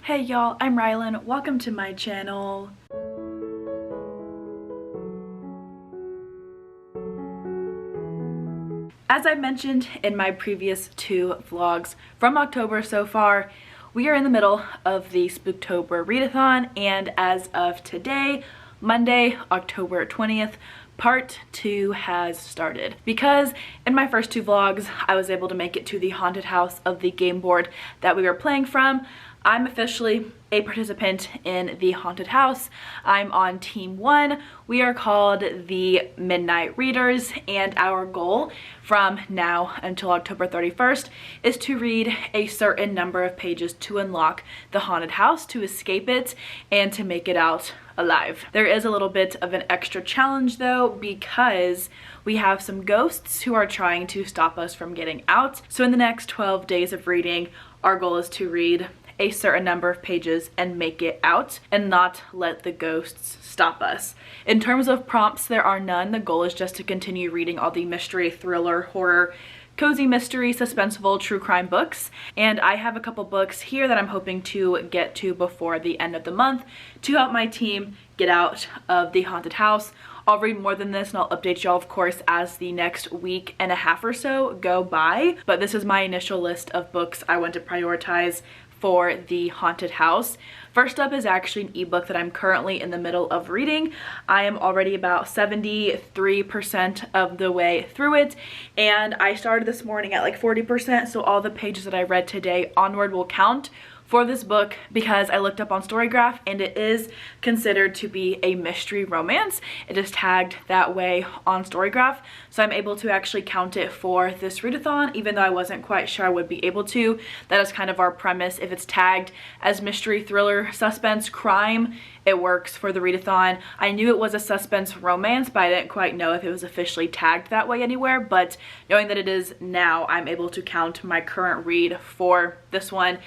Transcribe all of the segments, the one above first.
Hey y'all, I'm Rylan. Welcome to my channel. As I mentioned in my previous two vlogs from October so far, we are in the middle of the Spooktober readathon, and as of today, Monday, October 20th, part 2 has started. Because in my first two vlogs, I was able to make it to the haunted house of the game board that we were playing from. I'm officially a participant in the haunted house. I'm on team 1. We are called the Midnight Readers, and our goal from now until October 31st is to read a certain number of pages to unlock the haunted house, to escape it, and to make it out alive. There is a little bit of an extra challenge though, because we have some ghosts who are trying to stop us from getting out. So in the next 12 days of reading, our goal is to read a certain number of pages and make it out and not let the ghosts stop us. In terms of prompts, there are none. The goal is just to continue reading all the mystery, thriller, horror, cozy mystery, suspenseful, true crime books. And I have a couple books here that I'm hoping to get to before the end of the month to help my team get out of the haunted house. I'll read more than this and I'll update y'all, of course, as the next week and a half or so go by. But this is my initial list of books I want to prioritize for the haunted house. First up is actually an ebook that I'm currently in the middle of reading. I am already about 73% of the way through it, and I started this morning at like 40%, so all the pages that I read today onward will count for this book, because I looked up on Storygraph and it is considered to be a mystery romance. It is tagged that way on Storygraph, so I'm able to actually count it for this readathon, even though I wasn't quite sure I would be able to. That is kind of our premise. If it's tagged as mystery, thriller, suspense, crime, it works for the readathon. I knew it was a suspense romance, but I didn't quite know if it was officially tagged that way anywhere. But knowing that it is now, I'm able to count my current read for this one.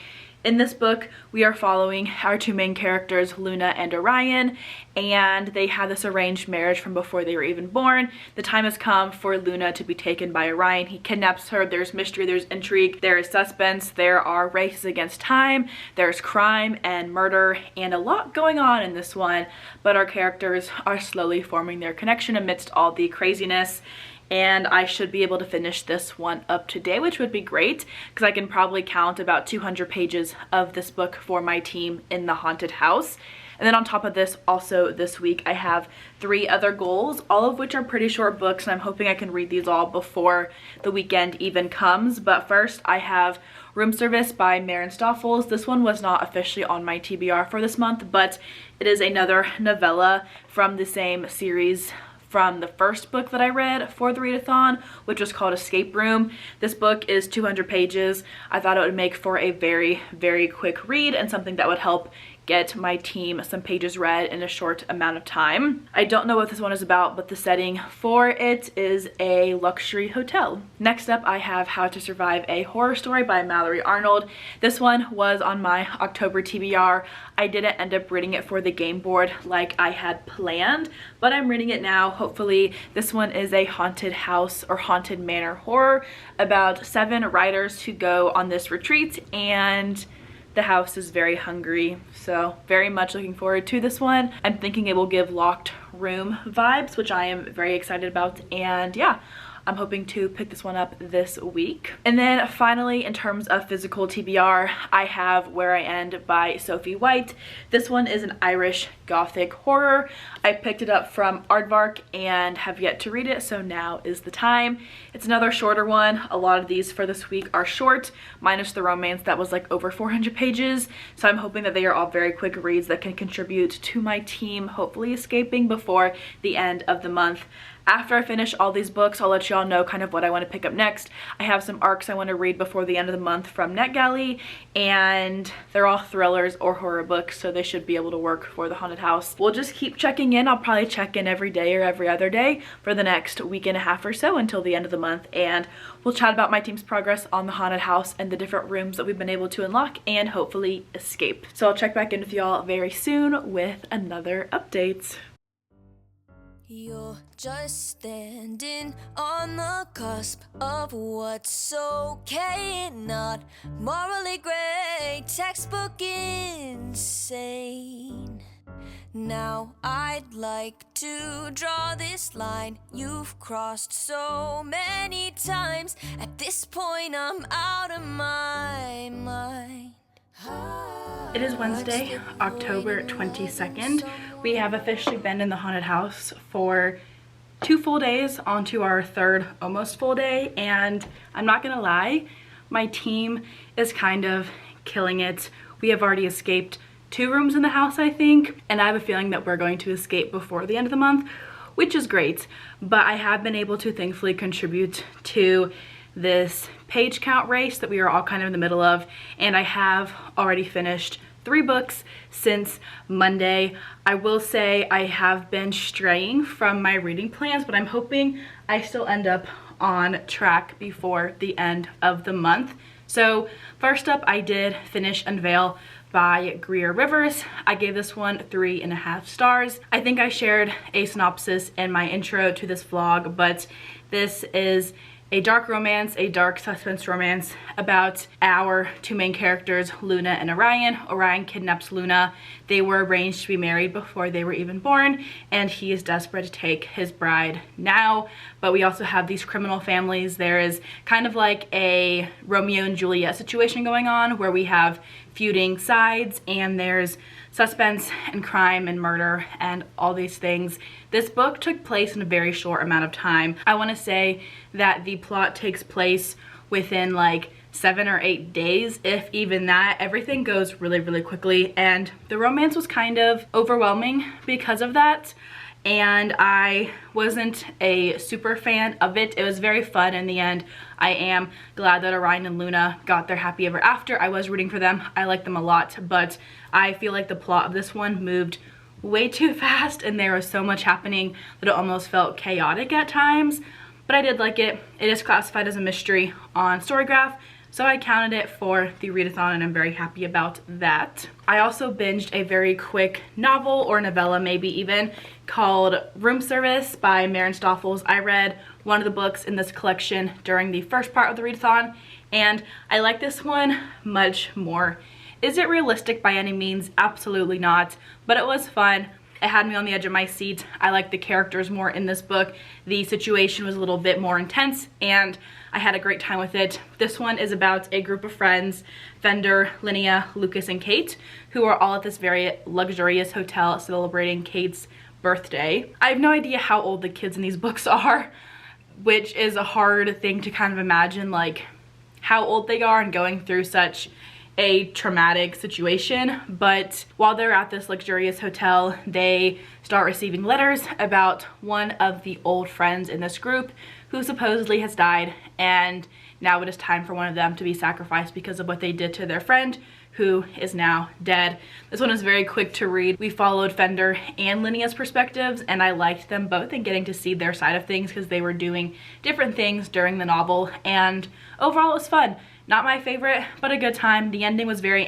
In this book, we are following our two main characters, Luna and Orion, and they had this arranged marriage from before they were even born. The time has come for Luna to be taken by Orion. He kidnaps her. There's mystery, there's intrigue, there is suspense, there are races against time, there's crime and murder, and a lot going on in this one, but our characters are slowly forming their connection amidst all the craziness. And I should be able to finish this one up today, which would be great, because I can probably count about 200 pages of this book for my team in the haunted house. And then on top of this, also this week, I have 3 other goals, all of which are pretty short books, and I'm hoping I can read these all before the weekend even comes. But first, I have Room Service by Maren Stoffels. This one was not officially on my TBR for this month, but it is another novella from the same series from the first book that I read for the readathon, which was called Escape Room. This book is 200 pages. I thought it would make for a very, very quick read and something that would help get my team some pages read in a short amount of time. I don't know what this one is about, but the setting for it is a luxury hotel. Next up, I have How to Survive a Horror Story by Mallory Arnold. This one was on my October TBR. I didn't end up reading it for the game board like I had planned, but I'm reading it now. Hopefully this one is a haunted house or haunted manor horror about 7 writers who go on this retreat, and the house is very hungry, so very much looking forward to this one. I'm thinking it will give locked room vibes, which I am very excited about, and yeah, I'm hoping to pick this one up this week. And then finally, in terms of physical TBR, I have Where I End by Sophie White. This one is an Irish Gothic horror. I picked it up from Aardvark and have yet to read it, so now is the time. It's another shorter one. A lot of these for this week are short, minus the romance that was like over 400 pages. So I'm hoping that they are all very quick reads that can contribute to my team hopefully escaping before the end of the month. After I finish all these books, I'll let y'all know kind of what I want to pick up next. I have some arcs I want to read before the end of the month from NetGalley, and they're all thrillers or horror books, so they should be able to work for the haunted house. We'll just keep checking in. I'll probably check in every day or every other day for the next week and a half or so until the end of the month, and we'll chat about my team's progress on the haunted house and the different rooms that we've been able to unlock and hopefully escape. So I'll check back in with y'all very soon with another update. You're just standing on the cusp of what's okay and not morally gray, textbook insane. Now I'd like to draw this line you've crossed so many times. At this point I'm out of my mind. It is Wednesday, October 22nd. We have officially been in the haunted house for 2 full days, onto our 3rd almost full day, and I'm not gonna lie, my team is kind of killing it. We have already escaped 2 rooms in the house, I think, and I have a feeling that we're going to escape before the end of the month, which is great. But I have been able to thankfully contribute to this page count race that we are all kind of in the middle of, and I have already finished 3 books since Monday. I will say I have been straying from my reading plans, but I'm hoping I still end up on track before the end of the month. So first up, I did finish Unveil by Greer Rivers. I gave this one 3.5 stars. I think I shared a synopsis in my intro to this vlog, but this is a dark romance, a dark suspense romance about our 2 main characters, Luna and Orion. Orion kidnaps Luna. They were arranged to be married before they were even born, and he is desperate to take his bride now. But we also have these criminal families. There is kind of like a Romeo and Juliet situation going on where we have feuding sides, and there's suspense and crime and murder and all these things. This book took place in a very short amount of time. I want to say that the plot takes place within like 7 or 8 days, if even that. Everything goes really, really quickly, and the romance was kind of overwhelming because of that. And I wasn't a super fan of it. It was very fun in the end. I am glad that Orion and Luna got their happy ever after. I was rooting for them. I like them a lot, but I feel like the plot of this one moved way too fast, and there was so much happening that it almost felt chaotic at times. But I did like it. It is classified as a mystery on Storygraph, so I counted it for the readathon, and I'm very happy about that. I also binged a very quick novel, or novella maybe even, called Room Service by Maren Stoffels. I read one of the books in this collection during the first part of the readathon, and I like this one much more. Is it realistic by any means? Absolutely not, but it was fun. It had me on the edge of my seat. I liked the characters more in this book. The situation was a little bit more intense, and I had a great time with it. This one is about a group of friends, Fender, Linnea, Lucas, and Kate, who are all at this very luxurious hotel celebrating Kate's birthday. I have no idea how old the kids in these books are, which is a hard thing to kind of imagine, like how old they are and going through such a traumatic situation. But while they're at this luxurious hotel, they start receiving letters about one of the old friends in this group who supposedly has died, and now it is time for one of them to be sacrificed because of what they did to their friend, who is now dead. This one is very quick to read. We followed Fender and Linnea's perspectives, and I liked them both and getting to see their side of things because they were doing different things during the novel, and overall it was fun. Not my favorite, but a good time. The ending was very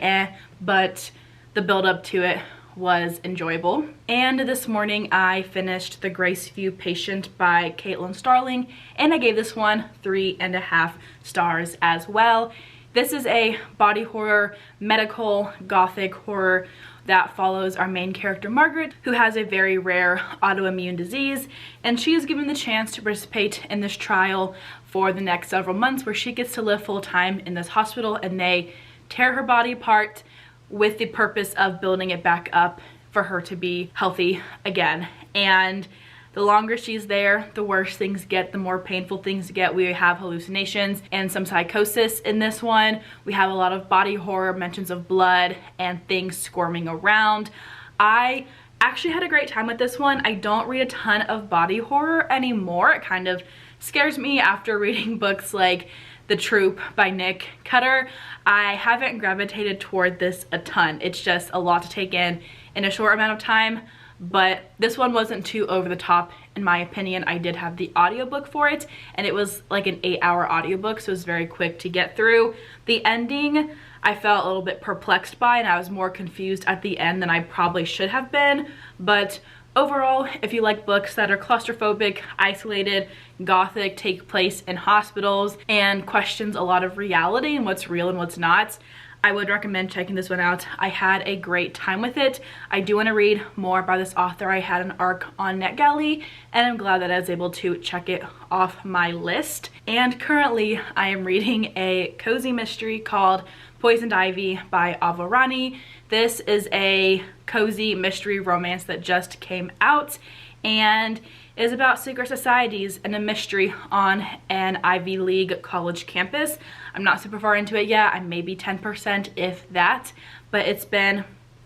but the build up to it was enjoyable. And this morning I finished The Graceview Patient by Caitlin Starling, and I gave this one 3.5 stars as well. This is a body horror, medical, gothic horror that follows our main character Margaret, who has a very rare autoimmune disease, and she is given the chance to participate in this trial for the next several months where she gets to live full-time in this hospital, and they tear her body apart with the purpose of building it back up for her to be healthy again. And the longer she's there, the worse things get, the more painful things get. We have hallucinations and some psychosis in this one. We have a lot of body horror, mentions of blood, and things squirming around. I actually had a great time with this one. I don't read a ton of body horror anymore. It kind of scares me after reading books like The Troop by Nick Cutter. I haven't gravitated toward this a ton. It's just a lot to take in a short amount of time, but this one wasn't too over the top in my opinion. I did have the audiobook for it, and it was like an 8-hour audiobook, so it was very quick to get through. The ending I felt a little bit perplexed by, and I was more confused at the end than I probably should have been, but Overall, if you like books that are claustrophobic, isolated, gothic, take place in hospitals, and questions a lot of reality and what's real and what's not, I would recommend checking this one out. I had a great time with it. I do want to read more by this author. I had an arc on NetGalley, and I'm glad that I was able to check it off my list. And currently, I am reading a cozy mystery called Poisoned Ivy by Avarani. This is a cozy mystery romance that just came out and is about secret societies and a mystery on an Ivy League college campus. I'm not super far into it yet. I'm maybe 10% if that, but it's been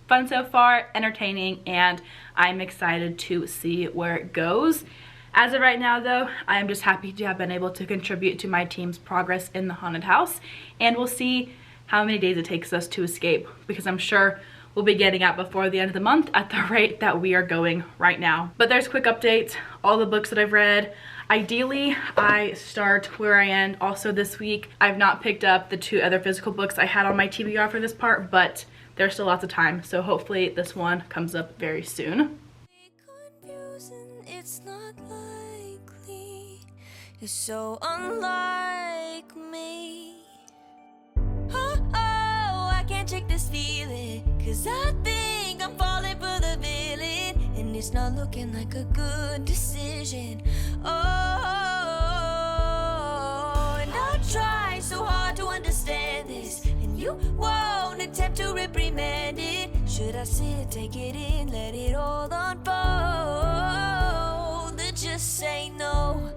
fun so far, entertaining, and I'm excited to see where it goes. As of right now though, I am just happy to have been able to contribute to my team's progress in the haunted house, and we'll see how many days it takes us to escape, because I'm sure we'll be getting out before the end of the month at the rate that we are going right now. But there's quick updates, all the books that I've read. Ideally, I start where I end also this week. I've not picked up the 2 other physical books I had on my TBR for this part, but there's still lots of time, so hopefully this one comes up very soon. It's not likely, it's so unlike me. I can't shake this feeling, 'cause I think I'm falling for the villain, and it's not looking like a good decision. And I try so hard to understand this, and you won't attempt to reprimand it. Should I sit, take it in, let it all unfold, or just say no?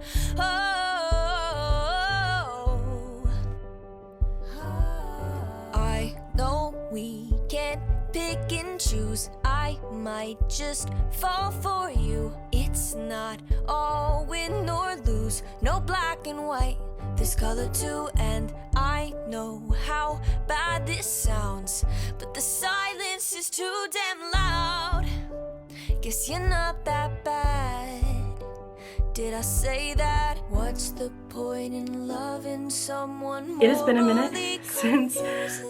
I know we can't pick and choose. I might just fall for you. It's not all win or lose, no black and white, there's color too. And I know how bad this sounds, but the silence is too damn loud. Guess you're not that bad. Did I say that? What's the point in loving someone more? It has been a minute since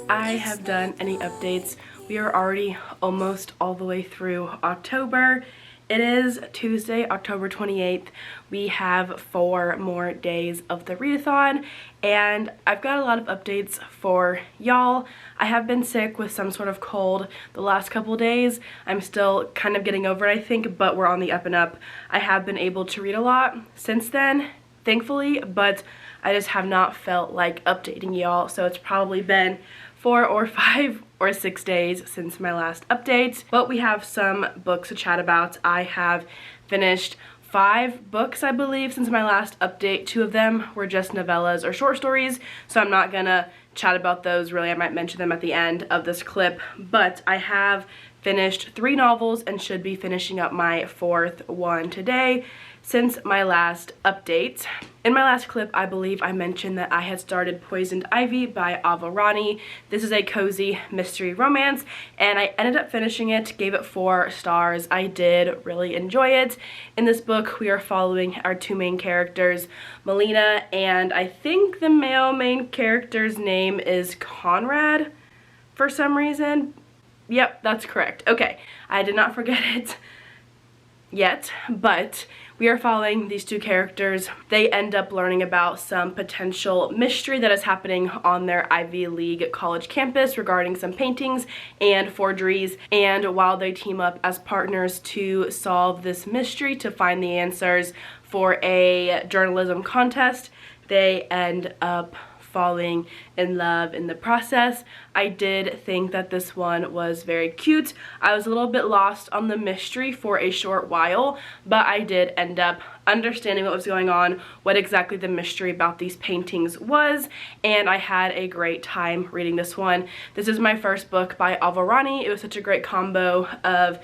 I have done any updates. We are already almost all the way through October. It is Tuesday, October 28th. We have 4 more days of the readathon, and I've got a lot of updates for y'all. I have been sick with some sort of cold the last couple days. I'm still kind of getting over it, I think, but we're on the up and up. I have been able to read a lot since then, thankfully, but I just have not felt like updating y'all, so it's probably been 4 or 5 or 6 days since my last update. But we have some books to chat about. I have finished 5 books, I believe, since my last update. 2 of them were just novellas or short stories, so I'm not gonna chat about those really. I might mention them at the end of this clip, but I have finished 3 novels and should be finishing up my 4th one today since my last update. In my last clip, I believe I mentioned that I had started Poisoned Ivy by Avarani. This is a cozy mystery romance, and I ended up finishing it, gave it 4 stars. I did really enjoy it. In this book, we are following our 2 main characters, Melina, and I think the male main character's name is Conrad for some reason. Yep, that's correct. Okay, I did not forget it yet, but we are following these 2 characters. They end up learning about some potential mystery that is happening on their Ivy League college campus regarding some paintings and forgeries, and while they team up as partners to solve this mystery, to find the answers for a journalism contest, they end up falling in love in the process. I did think that this one was very cute. I was a little bit lost on the mystery for a short while, but I did end up understanding what was going on, what exactly the mystery about these paintings was, and I had a great time reading this one. This is my first book by Avarani. It was such a great combo of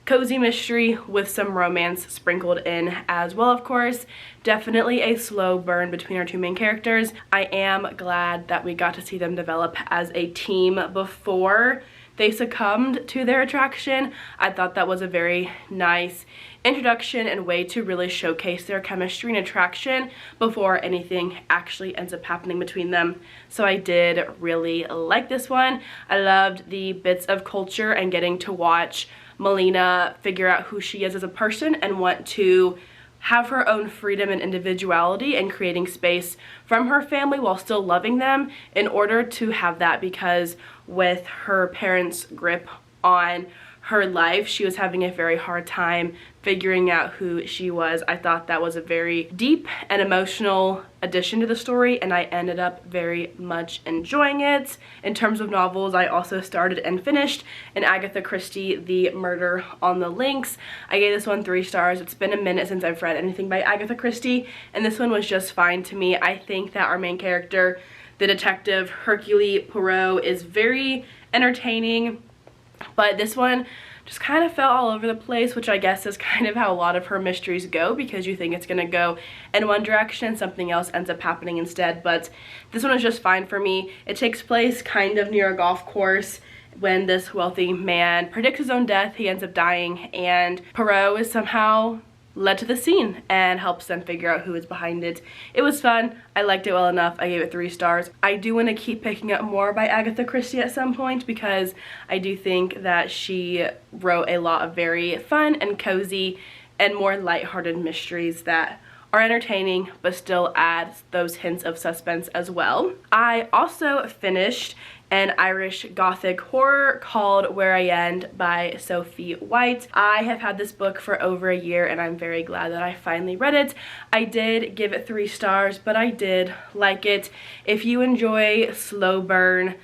cozy mystery with some romance sprinkled in as well, of course. Definitely a slow burn between our 2 main characters. I am glad that we got to see them develop as a team before they succumbed to their attraction. I thought that was a very nice introduction and way to really showcase their chemistry and attraction before anything actually ends up happening between them. So I did really like this one. I loved the bits of culture and getting to watch Melina figure out who she is as a person and want to have her own freedom and individuality, and creating space from her family while still loving them in order to have that, because with her parents' grip on her life, she was having a very hard time figuring out who she was. I thought that was a very deep and emotional addition to the story, and I ended up very much enjoying it. In terms of novels, I also started and finished an Agatha Christie, The Murder on the Links. I gave this one 3 stars. It's been a minute since I've read anything by Agatha Christie, and this one was just fine to me. I think that our main character, the detective Hercule Poirot, is very entertaining, but this one just kind of fell all over the place, which I guess is kind of how a lot of her mysteries go, because you think it's gonna go in one direction, something else ends up happening instead. But this one was just fine for me. It takes place kind of near a golf course when this wealthy man predicts his own death. He ends up dying, and Poirot is somehow led to the scene and helps them figure out who is behind it. It was fun. I liked it well enough. I gave it 3 stars. I do want to keep picking up more by Agatha Christie at some point, because I do think that she wrote a lot of very fun and cozy and more lighthearted mysteries that are entertaining but still add those hints of suspense as well. I also finished an Irish Gothic horror called Where I End by Sophie White. I have had this book for over a year, and I'm very glad that I finally read it. I did give it 3 stars, but I did like it. If you enjoy slow burn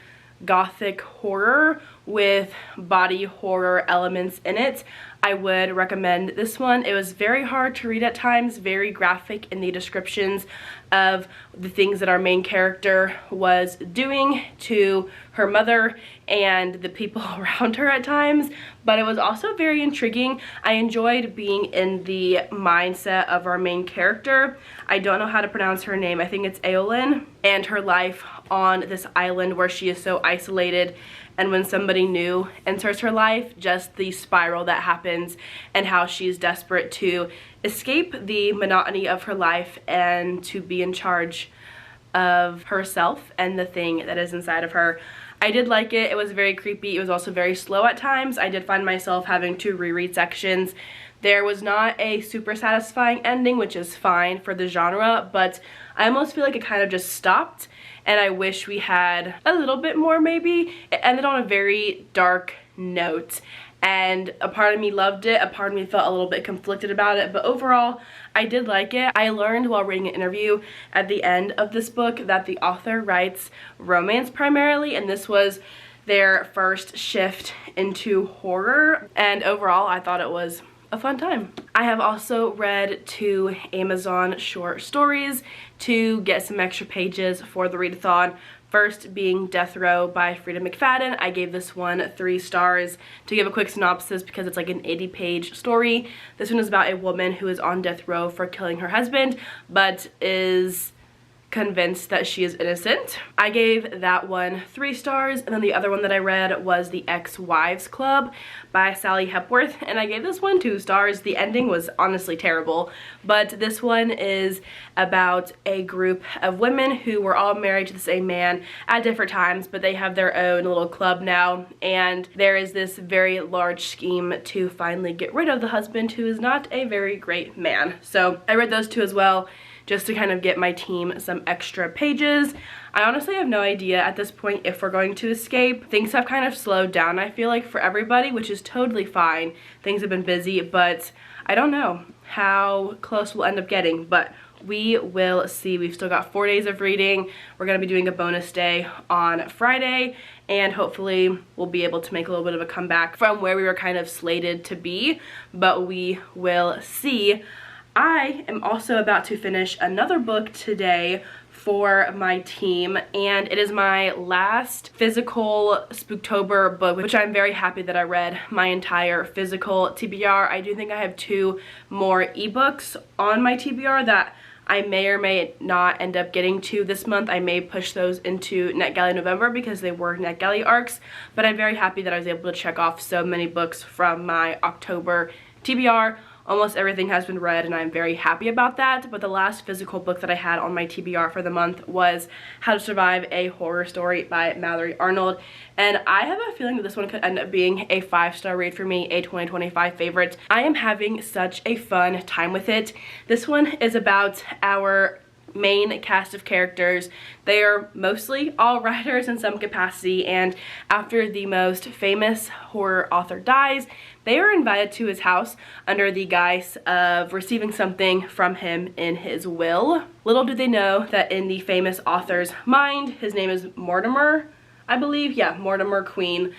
Gothic horror with body horror elements in it, I would recommend this one. It was very hard to read at times, very graphic in the descriptions of the things that our main character was doing to her mother and the people around her at times, but it was also very intriguing. I enjoyed being in the mindset of our main character. I don't know how to pronounce her name. I think it's Eowyn, and her life on this island where she is so isolated, and when somebody new enters her life, just the spiral that happens and how she's desperate to escape the monotony of her life and to be in charge of herself and the thing that is inside of her. I did like it. It was very creepy. It was also very slow at times. I did find myself having to reread sections. There was not a super satisfying ending, which is fine for the genre, but I almost feel like it kind of just stopped, and I wish we had a little bit more maybe. It ended on a very dark note, and a part of me loved it, a part of me felt a little bit conflicted about it, but overall I did like it. I learned while reading an interview at the end of this book that the author writes romance primarily, and this was their first shift into horror, and overall I thought it was a fun time. I have also read 2 Amazon short stories to get some extra pages for the readathon. First being Death Row by Frida McFadden. I gave this one 3 stars. To give a quick synopsis, because it's like an 80-page story, this one is about a woman who is on death row for killing her husband, but is convinced that she is innocent. I gave that one 3 stars, and then the other one that I read was The Ex-Wives Club by Sally Hepworth, and I gave this one 2 stars. The ending was honestly terrible, but this one is about a group of women who were all married to the same man at different times, but they have their own little club now, and there is this very large scheme to finally get rid of the husband, who is not a very great man. So I read those 2 as well, just to kind of get my team some extra pages. I honestly have no idea at this point if we're going to escape. Things have kind of slowed down, I feel like, for everybody, which is totally fine. Things have been busy, but I don't know how close we'll end up getting, but we will see. We've still got 4 days of reading. We're going to be doing a bonus day on Friday, and hopefully we'll be able to make a little bit of a comeback from where we were kind of slated to be, but we will see. I am also about to finish another book today for my team, and it is my last physical Spooktober book, which I'm very happy that I read my entire physical TBR. I do think I have 2 more ebooks on my TBR that I may or may not end up getting to this month. I may push those into NetGalley November because they were NetGalley arcs, but I'm very happy that I was able to check off so many books from my October TBR almost everything has been read and I'm very happy about that. But the last physical book that I had on my TBR for the month was How to Survive a Horror Story by Mallory Arnold. And I have a feeling that this one could end up being a 5-star read for me, a 2025 favorite. I am having such a fun time with it. This one is about our main cast of characters. They are mostly all writers in some capacity, and after the most famous horror author dies, they are invited to his house under the guise of receiving something from him in his will. Little do they know that in the famous author's mind, his name is Mortimer, I believe. Yeah, Mortimer Queen.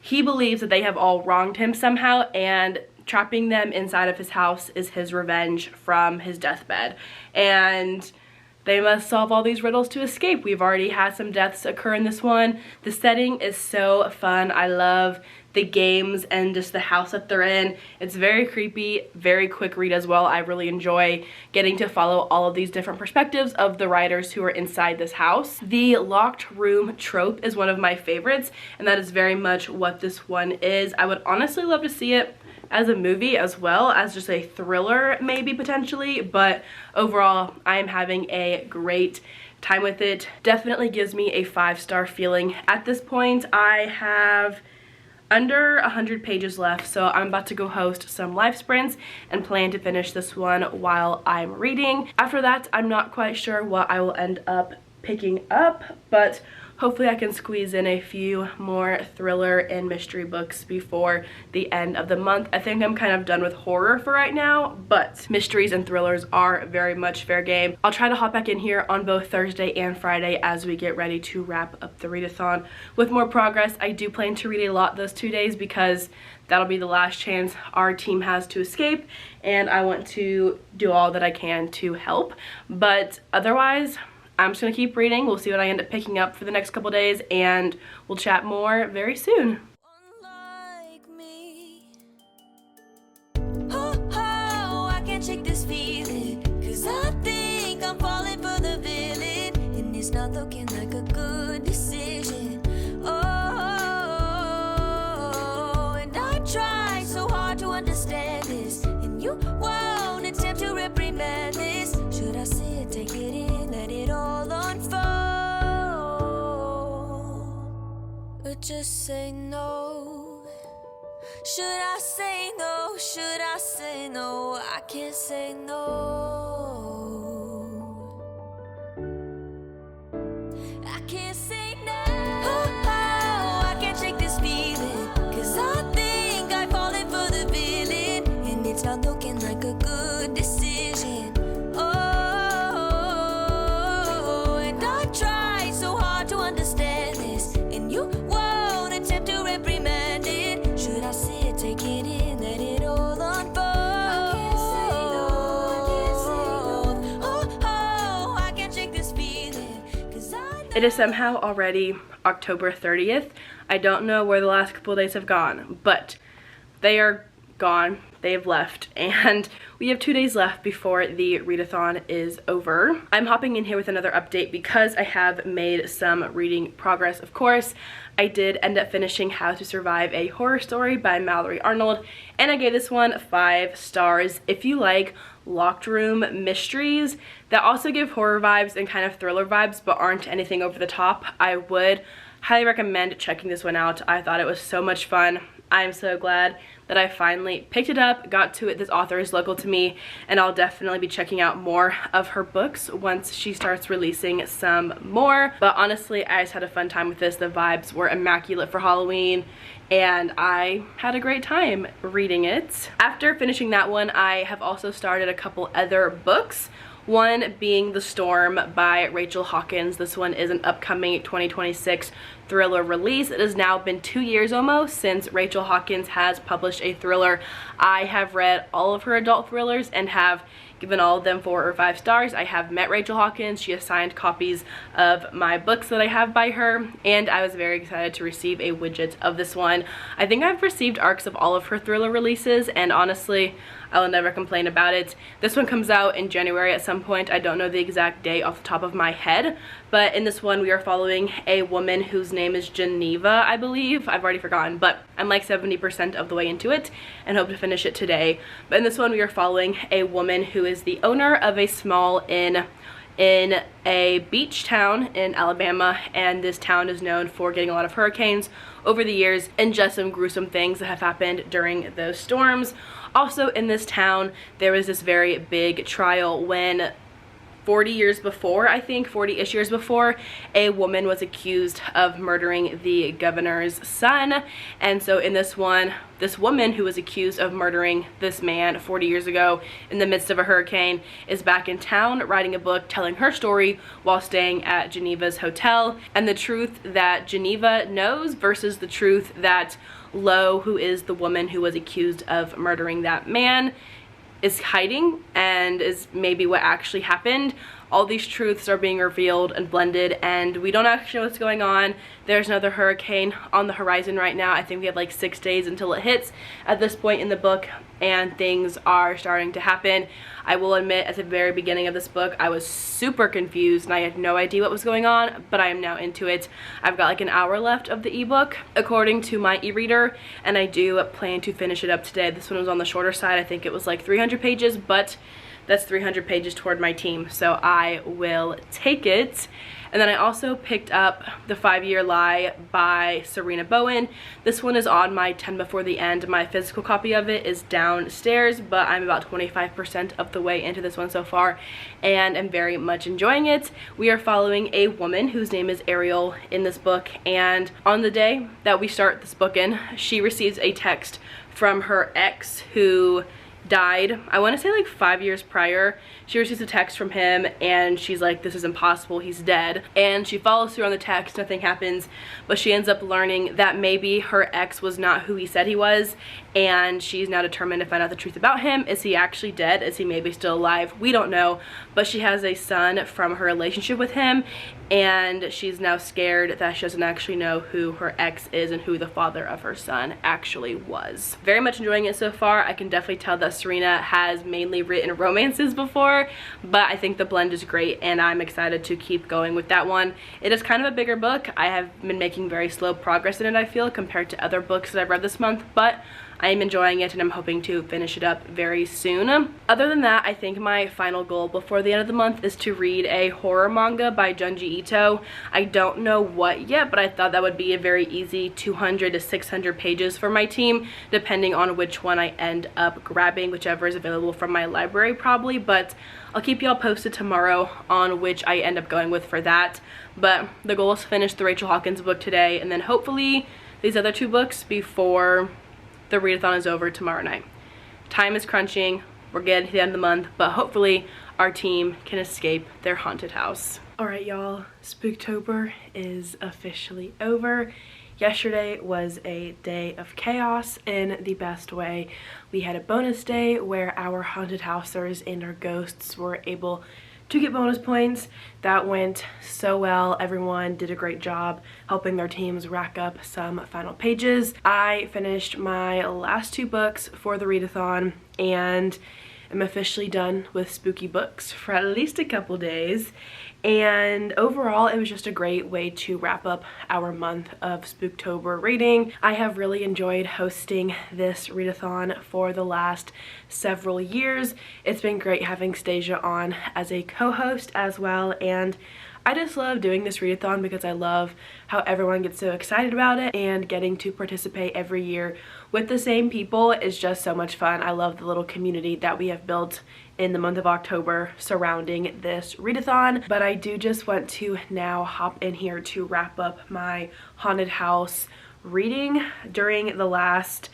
He believes that they have all wronged him somehow, and trapping them inside of his house is his revenge from his deathbed. And they must solve all these riddles to escape. We've already had some deaths occur in this one. The setting is so fun. I love the games and just the house that they're in. It's very creepy, very quick read as well. I really enjoy getting to follow all of these different perspectives of the writers who are inside this house. The locked room trope is one of my favorites, and that is very much what this one is. I would honestly love to see it as a movie as well as just a thriller maybe potentially, but overall I am having a great time with it. Definitely gives me a 5-star feeling. At this point I have under 100 pages left, so I'm about to go host some live sprints and plan to finish this one while I'm reading. After that, I'm not quite sure what I will end up picking up, but hopefully I can squeeze in a few more thriller and mystery books before the end of the month. I think I'm kind of done with horror for right now, but mysteries and thrillers are very much fair game. I'll try to hop back in here on both Thursday and Friday as we get ready to wrap up the readathon with more progress. I do plan to read a lot those 2 days because that'll be the last chance our team has to escape, and I want to do all that I can to help. But otherwise, I'm just gonna keep reading. We'll see what I end up picking up for the next couple days, and we'll chat more very soon. Unlike me. Oh, I can't shake this feeling, 'cause I think I'm falling for the villain, and it's not looking like a good decision. Oh, and I try so hard to understand this, and you won't attempt to reprimand this. Should I see it, take it in, let it all unfold, or just say no? Should I say no? Should I say no? I can't say no. I can't say no. Oh, I can't shake this feeling, 'cause I think I've fallen for the villain, and it's not looking like a good decision. Oh, and I try so hard to understand this, and you won't attempt to reprimand it. Should I see it, take it in, let it all unfold? I can't say no, I can't say no. Oh, I can't shake this feeling, 'cause I It is somehow already October 30th. I don't know where the last couple of days have gone, but they are gone. They have left, and we have 2 days left before the readathon is over. I'm hopping in here with another update because I have made some reading progress. Of course, I did end up finishing How to Survive a Horror Story by Mallory Arnold, and I gave this one 5 stars. If you like locked room mysteries that also give horror vibes and kind of thriller vibes but aren't anything over the top, I would highly recommend checking this one out. I thought it was so much fun. I'm so glad that I finally picked it up, got to it. This author is local to me, and I'll definitely be checking out more of her books once she starts releasing some more. But honestly, I just had a fun time with this. The vibes were immaculate for Halloween, and I had a great time reading it. After finishing that one, I have also started a couple other books. One being The Storm by Rachel Hawkins. This one is an upcoming 2026 thriller release. It has now been 2 years almost since Rachel Hawkins has published a thriller. I have read all of her adult thrillers and have given all of them 4 or 5 stars. I have met Rachel Hawkins. She has signed copies of my books that I have by her, and I was very excited to receive a widget of this one. I think I've received arcs of all of her thriller releases, and honestly, I will never complain about it. This one comes out in January at some point. I don't know the exact date off the top of my head, but in this one we are following a woman whose name name is Geneva, I believe. I've already forgotten, but I'm like 70% of the way into it and hope to finish it today. But in this one, we are following a woman who is the owner of a small inn in a beach town in Alabama, and this town is known for getting a lot of hurricanes over the years and just some gruesome things that have happened during those storms. Also in this town, there was this very big trial when 40 years before, I think 40-ish years before, a woman was accused of murdering the governor's son. And so in this one, this woman who was accused of murdering this man 40 years ago in the midst of a hurricane is back in town writing a book telling her story while staying at Geneva's hotel, and the truth that Geneva knows versus the truth that Lo, who is the woman who was accused of murdering that man, is hiding and is maybe what actually happened. All these truths are being revealed and blended, and we don't actually know what's going on. There's another hurricane on the horizon right now. I think we have like 6 days until it hits at this point in the book, and things are starting to happen. I will admit, at the very beginning of this book, I was super confused and I had no idea what was going on, but I am now into it. I've got like an hour left of the ebook according to my e-reader, and I do plan to finish it up today. This one was on the shorter side. I think it was like 300 pages, but that's 300 pages toward my team, so I will take it. And then I also picked up The 5-Year Lie by Serena Bowen. This one is on my 10 before the end. My physical copy of it is downstairs, but I'm about 25% of the way into this one so far, and I'm very much enjoying it. We are following a woman whose name is Ariel in this book, and on the day that we start this book in, she receives a text from her ex who died, I want to say like 5 years prior. She receives a text from him and she's like, this is impossible, he's dead. And she follows through on the text, nothing happens, but she ends up learning that maybe her ex was not who he said he was, and she's now determined to find out the truth about him. Is he actually dead? Is he maybe still alive? We don't know, but she has a son from her relationship with him, and she's now scared that she doesn't actually know who her ex is and who the father of her son actually was. Very much enjoying it so far. I can definitely tell that Serena has mainly written romances before, but I think the blend is great and I'm excited to keep going with that one. It is kind of a bigger book. I have been making very slow progress in it, I feel, compared to other books that I've read this month, but I am enjoying it and I'm hoping to finish it up very soon. Other than that, I think my final goal before the end of the month is to read a horror manga by Junji Ito. I don't know what yet, but I thought that would be a very easy 200 to 600 pages for my team, depending on which one I end up grabbing, whichever is available from my library probably, but I'll keep y'all posted tomorrow on which I end up going with for that. But the goal is to finish the Rachel Hawkins book today, and then hopefully these other 2 books before the readathon is over tomorrow night. Time is crunching, we're getting to the end of the month, but hopefully our team can escape their haunted house. Alright y'all, Spooktober is officially over. Yesterday was a day of chaos in the best way. We had a bonus day where our haunted housers and our ghosts were able to get bonus points. That went so well. Everyone did a great job helping their teams rack up some final pages. I finished my last 2 books for the readathon and am officially done with spooky books for at least a couple days. And overall, it was just a great way to wrap up our month of Spooktober reading. I have really enjoyed hosting this readathon for the last several years. It's been great having Stasia on as a co-host as well, and I just love doing this readathon because I love how everyone gets so excited about it, and getting to participate every year with the same people is just so much fun. I love the little community that we have built in the month of October surrounding this readathon. But I do just want to now hop in here to wrap up my haunted house reading during the last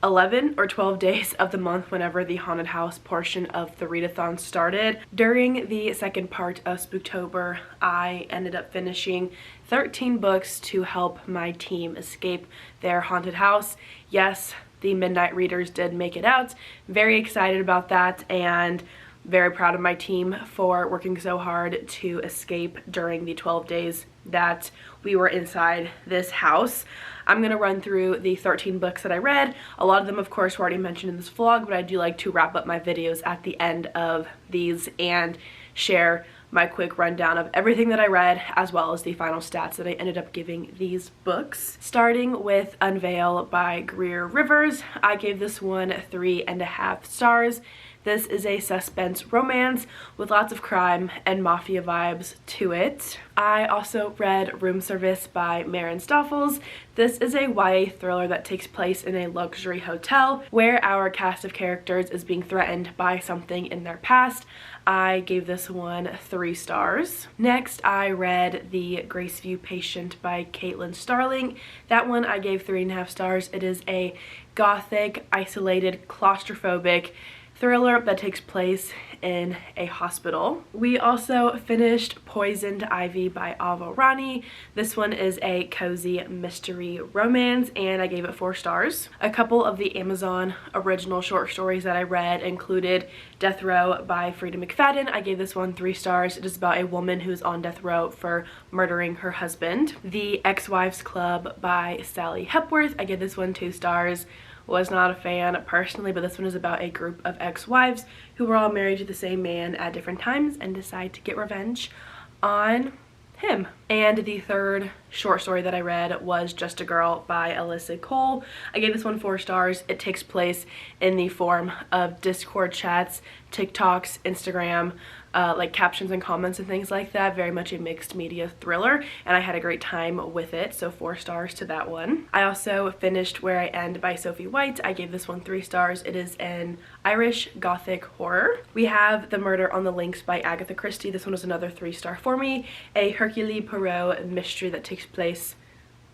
11 or 12 days of the month whenever the haunted house portion of the readathon started. During the second part of Spooktober, I ended up finishing 13 books to help my team escape their haunted house. Yes, the midnight readers did make it out. Very excited about that, and very proud of my team for working so hard to escape during the 12 days that we were inside this house. I'm going to run through the 13 books that I read. A lot of them, of course, were already mentioned in this vlog, but I do like to wrap up my videos at the end of these and share my quick rundown of everything that I read, as well as the final stats that I ended up giving these books. Starting with Unveil by Greer Rivers, I gave this one 3.5 stars. This is a suspense romance with lots of crime and mafia vibes to it. I also read Room Service by Maren Stoffels. This is a YA thriller that takes place in a luxury hotel where our cast of characters is being threatened by something in their past. I gave this one 3 stars. Next, I read The Graceview Patient by Caitlin Starling. That one I gave 3.5 stars. It is a gothic, isolated, claustrophobic thriller that takes place in a hospital. We also finished Poisoned Ivy by Ava Rani. This one is a cozy mystery romance and I gave it 4 stars. A couple of the Amazon original short stories that I read included Death Row by Frida McFadden. I gave this one 3 stars. It is about a woman who's on death row for murdering her husband. The Ex-Wives Club by Sally Hepworth. I gave this one 2 stars. Was not a fan personally, but this one is about a group of ex-wives who were all married to the same man at different times and decide to get revenge on him. And the third short story that I read was Just a Girl by Alyssa Cole. I gave this one 4 stars. It takes place in the form of Discord chats, TikToks, Instagram, like captions and comments and things like that. Very much a mixed media thriller, and I had a great time with it, so 4 stars to that one. I also finished Where I End by Sophie White. I gave this one 3 stars. It is an Irish gothic horror. We have The Murder on the Links by Agatha Christie. This one was another 3-star for me. A Hercule Poirot mystery that takes place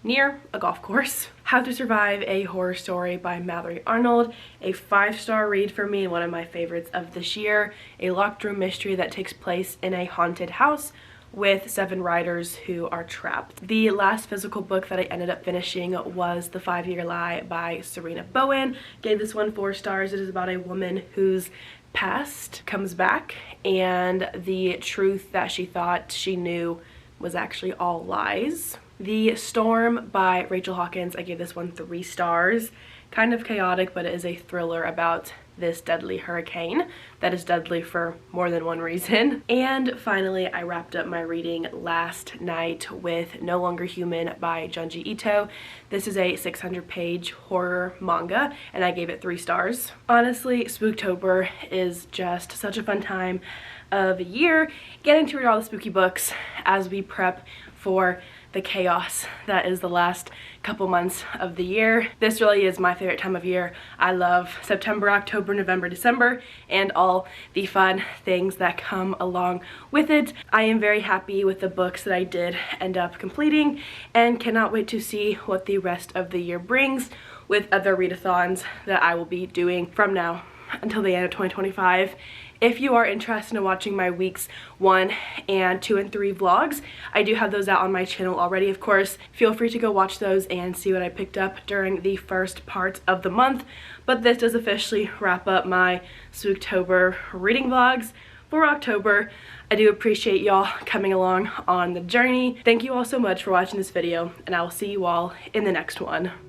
near a golf course. How to Survive a Horror Story by Mallory Arnold. A 5-star read for me and one of my favorites of this year. A locked room mystery that takes place in a haunted house with 7 writers who are trapped. The last physical book that I ended up finishing was The 5-Year Lie by Serena Bowen. Gave this one 4 stars. It is about a woman whose past comes back and the truth that she thought she knew was actually all lies. The Storm by Rachel Hawkins. I gave this one 3 stars. Kind of chaotic, but it is a thriller about this deadly hurricane that is deadly for more than one reason. And finally, I wrapped up my reading last night with No Longer Human by Junji Ito. This is a 600-page horror manga, and I gave it 3 stars. Honestly, Spooktober is just such a fun time of year, getting to read all the spooky books as we prep for the chaos that is the last couple months of the year. This really is my favorite time of year. I love September, October, November, December, and all the fun things that come along with it. I am very happy with the books that I did end up completing and cannot wait to see what the rest of the year brings with other readathons that I will be doing from now until the end of 2025. If you are interested in watching my weeks 1 and 2 and 3 vlogs, I do have those out on my channel already. Of course, feel free to go watch those and see what I picked up during the first part of the month. But this does officially wrap up my Spooktober reading vlogs for October. I do appreciate y'all coming along on the journey. Thank you all so much for watching this video, and I will see you all in the next one.